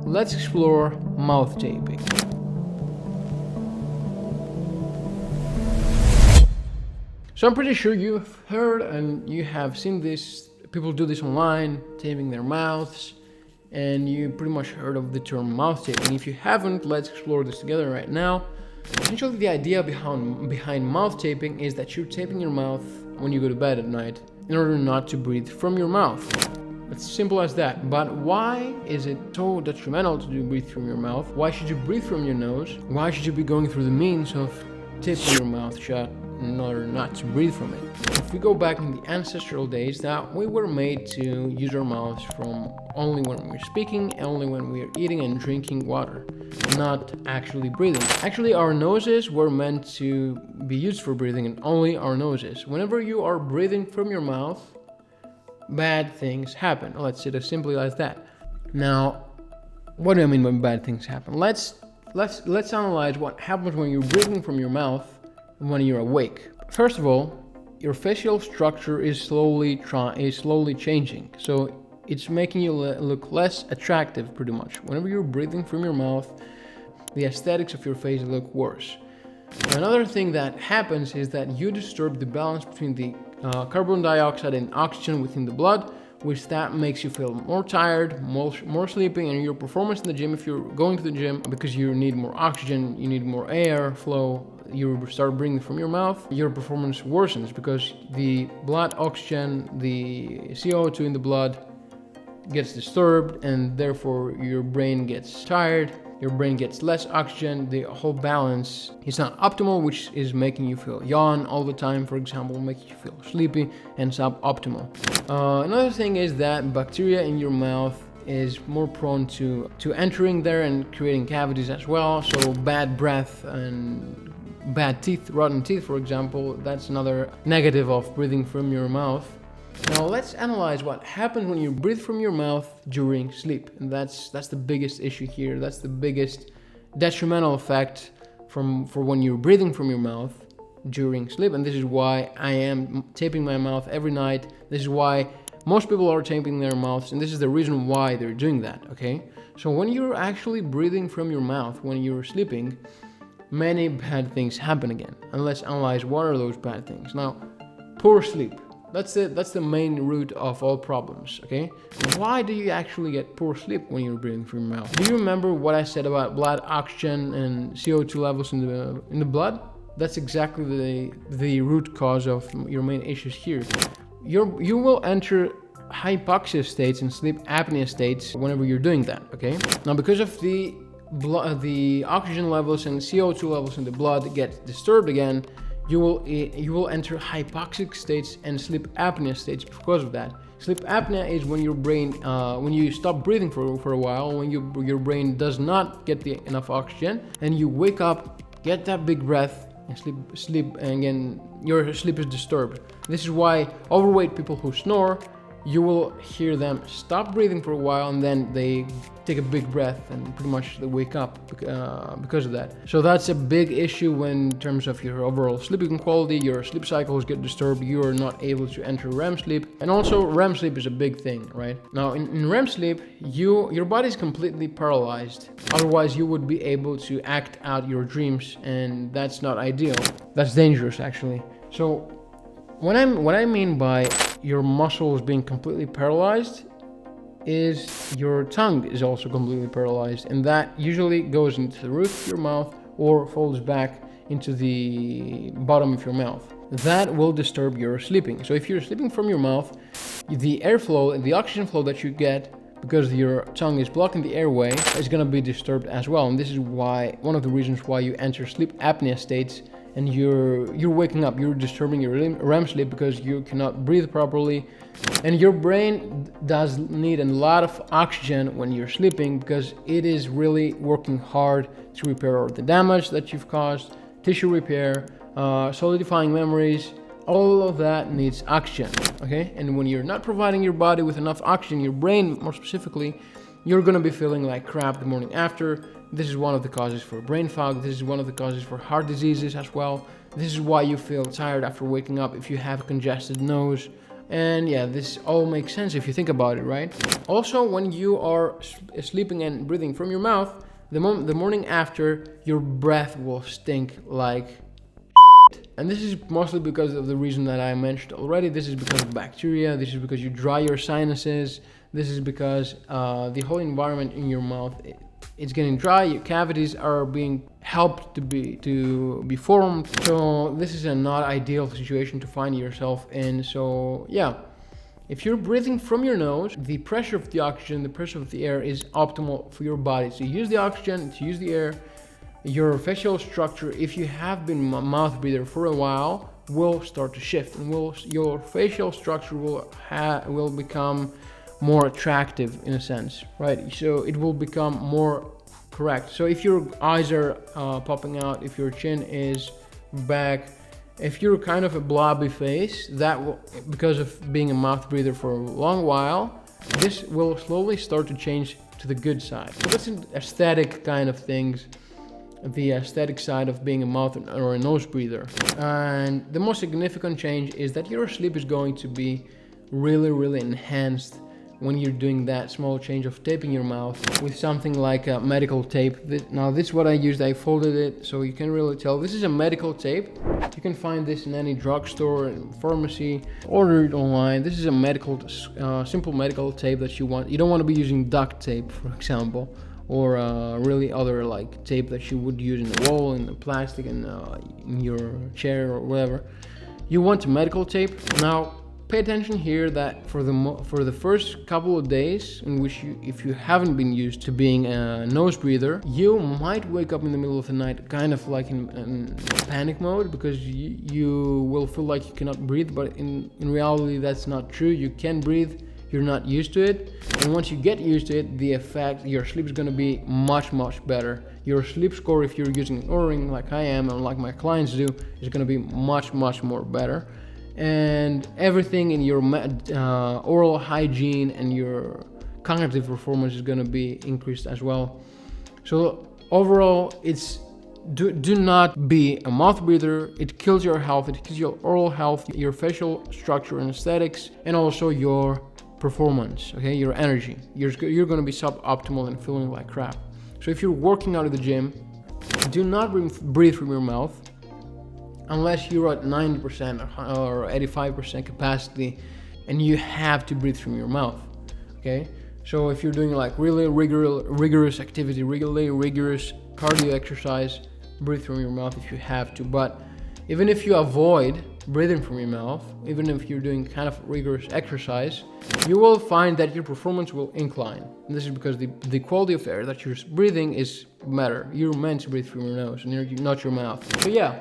Let's explore mouth taping. So I'm pretty sure you've heard and you have seen this. People do this online, taping their mouths, and you pretty much heard of the term mouth taping. If you haven't, let's explore this together right now. Essentially, the idea behind mouth taping is that you're taping your mouth when you go to bed at night in order not to breathe from your mouth. It's simple as that. But why is it so detrimental to breathe from your mouth? Why should you breathe from your nose? Why should you be going through the means of taping your mouth shut in order not to breathe from it? If we go back in the ancestral days, that we were made to use our mouths from only when we're speaking, only when we're eating and drinking water, not actually breathing. Actually, our noses were meant to be used for breathing, and only our noses. Whenever you are breathing from your mouth, bad things happen. Let's say it as simply as that. Now, what do I mean by bad things happen? Let's analyze what happens when you're breathing from your mouth when you're awake. First of all, your facial structure is slowly changing. So it's making you look less attractive pretty much. Whenever you're breathing from your mouth, the aesthetics of your face look worse. Another thing that happens is that you disturb the balance between the carbon dioxide and oxygen within the blood, which that makes you feel more tired, more sleepy, and your performance in the gym, if you're going to the gym because you need more oxygen, you need more air flow, you start breathing from your mouth, your performance worsens because the blood oxygen, the CO2 in the blood gets disturbed, and therefore your brain gets tired, your brain gets less oxygen, the whole balance is not optimal, which is making you feel yawn all the time, for example, making you feel sleepy and suboptimal. Another thing is that bacteria in your mouth is more prone to entering there and creating cavities as well, so bad breath and bad teeth, rotten teeth, for example, that's another negative of breathing from your mouth. Now let's analyze what happens when you breathe from your mouth during sleep, and that's the biggest issue here. That's the biggest detrimental effect for when you're breathing from your mouth during sleep, and this is why I am taping my mouth every night. This is why most people are taping their mouths, and this is the reason why they're doing that, okay? So when you're actually breathing from your mouth when you're sleeping, many bad things happen again, and let's analyze what are those bad things. Now, poor sleep. That's the main root of all problems, okay? Why do you actually get poor sleep when you're breathing from your mouth? Do you remember what I said about blood oxygen and CO2 levels in the blood? That's exactly the root cause of your main issues here. You will enter hypoxia states and sleep apnea states whenever you're doing that, okay? Now, because of the oxygen levels and CO2 levels in the blood get disturbed again, you will enter hypoxic states and sleep apnea states because of that. Sleep apnea is when your brain, when you stop breathing for a while, when your brain does not get enough oxygen, and you wake up, get that big breath, and sleep, and again your sleep is disturbed. This is why overweight people who snore, you will hear them stop breathing for a while and then they take a big breath and pretty much they wake up because of that. So that's a big issue in terms of your overall sleeping quality. Your sleep cycles get disturbed, you are not able to enter REM sleep, and also REM sleep is a big thing, right? Now in REM sleep, your body is completely paralyzed, otherwise you would be able to act out your dreams, and that's not ideal. That's dangerous actually. So what I mean by your muscles being completely paralyzed is your tongue is also completely paralyzed, and that usually goes into the roof of your mouth or folds back into the bottom of your mouth. That will disturb your sleeping. So if you're sleeping from your mouth, the airflow, the oxygen flow that you get because your tongue is blocking the airway is going to be disturbed as well, and this is why one of the reasons why you enter sleep apnea states and you're waking up, you're disturbing your REM sleep because you cannot breathe properly, and your brain does need a lot of oxygen when you're sleeping because it is really working hard to repair all the damage that you've caused, tissue repair, solidifying memories. All of that needs oxygen, okay? And when you're not providing your body with enough oxygen, your brain more specifically, you're gonna be feeling like crap the morning after. This is one of the causes for brain fog. This is one of the causes for heart diseases as well. This is why you feel tired after waking up if you have a congested nose. And yeah, this all makes sense if you think about it, right? Also, when you are sleeping and breathing from your mouth, the morning after, your breath will stink like shit. And this is mostly because of the reason that I mentioned already. This is because of bacteria. This is because you dry your sinuses. This is because the whole environment in your mouth, it's getting dry. Your cavities are being helped to be formed. So this is a not ideal situation to find yourself in. So yeah, if you're breathing from your nose, the pressure of the oxygen, the pressure of the air is optimal for your body. So use the oxygen, to use the air. Your facial structure, if you have been a mouth breather for a while, will start to shift, and your facial structure will become more attractive in a sense, right? So it will become more correct. So if your eyes are popping out, if your chin is back, if you're kind of a blobby face, that will, because of being a mouth breather for a long while, this will slowly start to change to the good side. So that's an aesthetic kind of things, the aesthetic side of being a mouth or a nose breather. And the most significant change is that your sleep is going to be really enhanced when you're doing that small change of taping your mouth with something like a medical tape. Now this is what I used. I folded it so you can really tell. This is a medical tape. You can find this in any drugstore and pharmacy. Order it online. This is a medical, simple medical tape that you want. You don't want to be using duct tape, for example, or really other like tape that you would use in the wall, in the plastic, in your chair or whatever. You want a medical tape. Now pay attention here that for the first couple of days in which if you haven't been used to being a nose breather, you might wake up in the middle of the night kind of like in panic mode, because you will feel like you cannot breathe, but in reality that's not true. You can breathe, you're not used to it, and once you get used to it, the effect, your sleep is going to be much better. Your sleep score, if you're using an Oura Ring like I am and like my clients do, is going to be much more better. And everything in your oral hygiene and your cognitive performance is going to be increased as well. So overall, it's do not be a mouth breather. It kills your health, it kills your oral health, your facial structure and aesthetics, and also your performance, okay, your energy. You're going to be suboptimal and feeling like crap. So if you're working out at the gym, do not breathe from your mouth unless you're at 90% or 85% capacity and you have to breathe from your mouth, okay? So if you're doing like really rigorous activity, really rigorous cardio exercise, breathe from your mouth if you have to. But even if you avoid breathing from your mouth, even if you're doing kind of rigorous exercise, you will find that your performance will incline. And this is because the quality of air that you're breathing is better. You're meant to breathe from your nose and not your mouth. So yeah,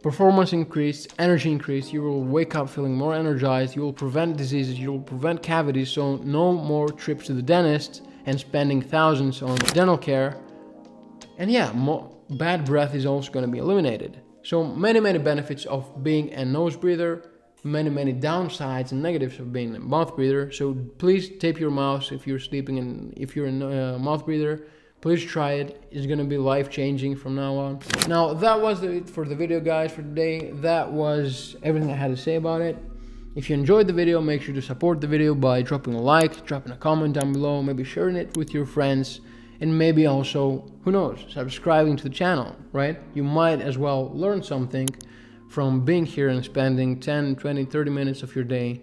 performance increased, energy increased, you will wake up feeling more energized, you will prevent diseases, you will prevent cavities, so no more trips to the dentist and spending thousands on dental care. And yeah, bad breath is also going to be eliminated. So many benefits of being a nose breather, many downsides and negatives of being a mouth breather. So please tape your mouth if you're sleeping, and if you're a mouth breather, please try it. It's gonna be life-changing from now on. Now that was it for the video, guys, for today. That was everything I had to say about it. If you enjoyed the video, make sure to support the video by dropping a like, dropping a comment down below, maybe sharing it with your friends, and maybe also, who knows, subscribing to the channel, right? You might as well learn something from being here and spending 10, 20, 30 minutes of your day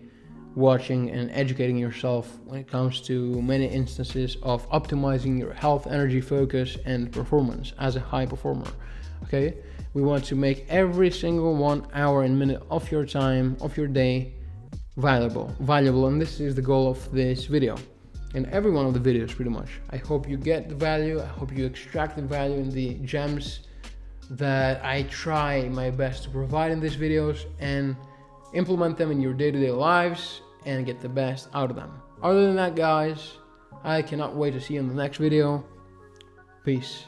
watching and educating yourself when it comes to many instances of optimizing your health, energy, focus, and performance as a high performer, okay? We want to make every single 1 hour and minute of your time, of your day, valuable, and this is the goal of this video. In every one of the videos, pretty much. I hope you get the value. I hope you extract the value in the gems that I try my best to provide in these videos, and implement them in your day-to-day lives and get the best out of them. Other than that, guys, I cannot wait to see you in the next video. Peace.